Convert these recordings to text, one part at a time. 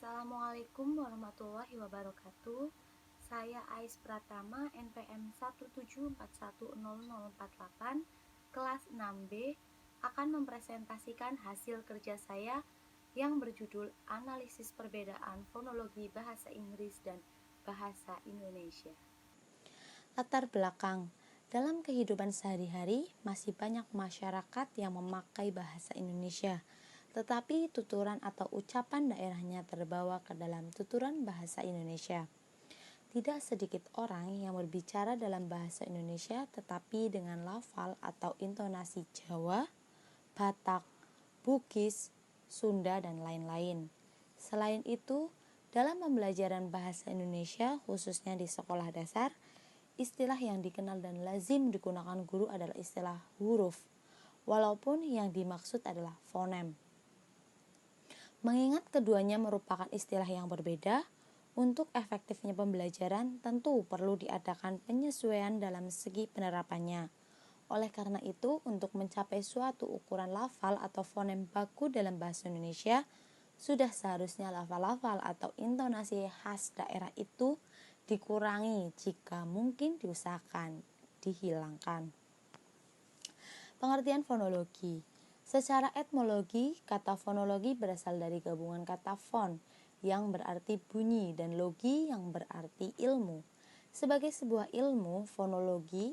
Assalamualaikum warahmatullahi wabarakatuh. Saya Ais Pratama, NPM 174100048, kelas 6B, akan mempresentasikan hasil kerja saya yang berjudul Analisis Perbedaan Fonologi Bahasa Inggris dan Bahasa Indonesia. Latar belakang. Dalam kehidupan sehari-hari, masih banyak masyarakat yang memakai bahasa Indonesia, tetapi tuturan atau ucapan daerahnya terbawa ke dalam tuturan bahasa Indonesia. Tidak sedikit orang yang berbicara dalam bahasa Indonesia tetapi dengan lafal atau intonasi Jawa, Batak, Bugis, Sunda, dan lain-lain. Selain itu, dalam pembelajaran bahasa Indonesia, khususnya di sekolah dasar, istilah yang dikenal dan lazim digunakan guru adalah istilah huruf, walaupun yang dimaksud adalah fonem. Mengingat keduanya merupakan istilah yang berbeda, untuk efektifnya pembelajaran tentu perlu diadakan penyesuaian dalam segi penerapannya. Oleh karena itu, untuk mencapai suatu ukuran lafal atau fonem baku dalam bahasa Indonesia, sudah seharusnya lafal-lafal atau intonasi khas daerah itu dikurangi jika mungkin diusahakan dihilangkan. Pengertian fonologi. Secara etimologi, kata fonologi berasal dari gabungan kata fon yang berarti bunyi dan logi yang berarti ilmu. Sebagai sebuah ilmu, fonologi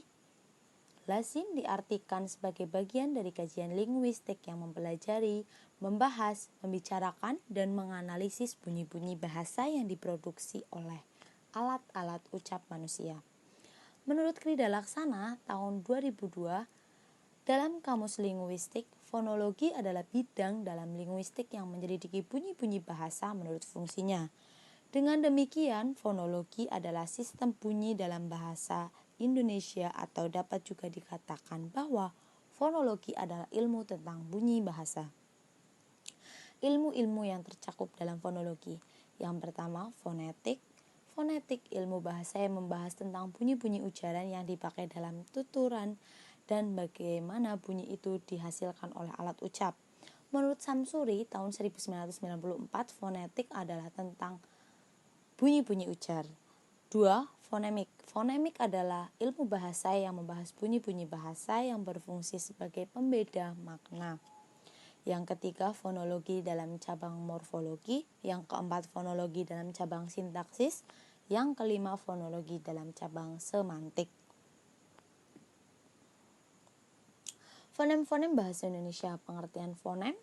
lazim diartikan sebagai bagian dari kajian linguistik yang mempelajari, membahas, membicarakan, dan menganalisis bunyi-bunyi bahasa yang diproduksi oleh alat-alat ucap manusia. Menurut Krida Laksana tahun 2002, dalam Kamus Linguistik, fonologi adalah bidang dalam linguistik yang menyelidiki bunyi-bunyi bahasa menurut fungsinya. Dengan demikian, fonologi adalah sistem bunyi dalam bahasa Indonesia atau dapat juga dikatakan bahwa fonologi adalah ilmu tentang bunyi bahasa. Ilmu-ilmu yang tercakup dalam fonologi. Yang pertama, fonetik. Fonetik ilmu bahasa yang membahas tentang bunyi-bunyi ujaran yang dipakai dalam tuturan dan bagaimana bunyi itu dihasilkan oleh alat ucap. Menurut Samsuri tahun 1994, fonetik adalah tentang bunyi-bunyi ujar. 2. Fonemik. Fonemik adalah ilmu bahasa yang membahas bunyi-bunyi bahasa yang berfungsi sebagai pembeda makna. Yang ketiga, fonologi dalam cabang morfologi. Yang keempat, fonologi dalam cabang sintaksis. Yang kelima, fonologi dalam cabang semantik. Fonem-fonem bahasa Indonesia. Pengertian fonem.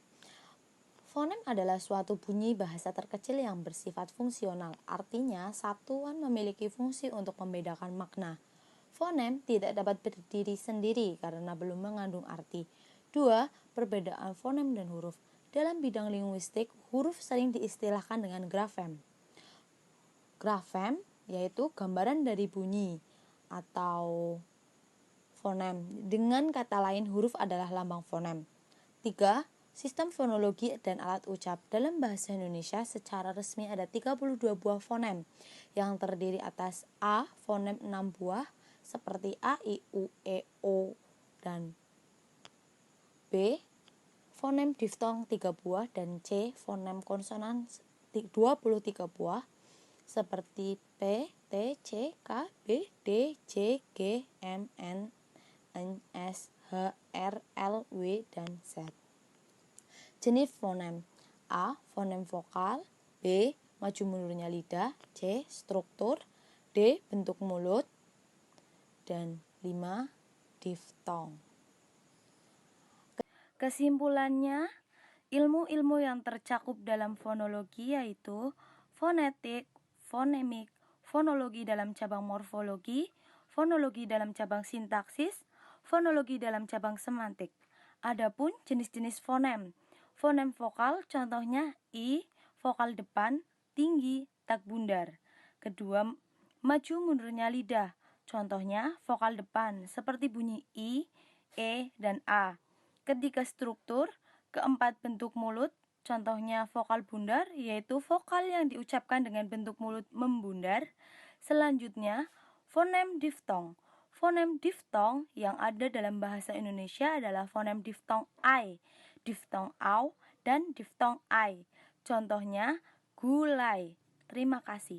Fonem adalah suatu bunyi bahasa terkecil yang bersifat fungsional. Artinya, satuan memiliki fungsi untuk membedakan makna. Fonem tidak dapat berdiri sendiri karena belum mengandung arti. 2. Perbedaan fonem dan huruf. Dalam bidang linguistik, huruf sering diistilahkan dengan grafem. Grafem yaitu gambaran dari bunyi atau fonem. Dengan kata lain, huruf adalah lambang fonem. 3. Sistem fonologi dan alat ucap. Dalam bahasa Indonesia secara resmi ada 32 buah fonem yang terdiri atas A, fonem 6 buah seperti A, I, U, E, O, dan B, fonem diftong 3 buah, dan C, fonem konsonan 23 buah seperti P, T, C, K, B, D, J, G, M, N, S, H, R, L, W, dan Z. Jenis fonem. A. Fonem vokal. B. Maju mundurnya lidah. C. Struktur. D. Bentuk mulut. Dan 5. Diftong. Kesimpulannya, ilmu-ilmu yang tercakup dalam fonologi yaitu fonetik, fonemik, fonologi dalam cabang morfologi, fonologi dalam cabang sintaksis, fonologi dalam cabang semantik. Adapun jenis-jenis fonem. Fonem vokal contohnya I, vokal depan, tinggi, tak bundar. Kedua, maju mundurnya lidah. Contohnya vokal depan seperti bunyi I, E, dan A. Ketiga, struktur. Keempat, bentuk mulut. Contohnya vokal bundar, yaitu vokal yang diucapkan dengan bentuk mulut membundar. Selanjutnya, fonem diftong. Fonem diftong yang ada dalam bahasa Indonesia adalah fonem diftong I, diftong au, dan diftong I. Contohnya, Gulai. Terima kasih.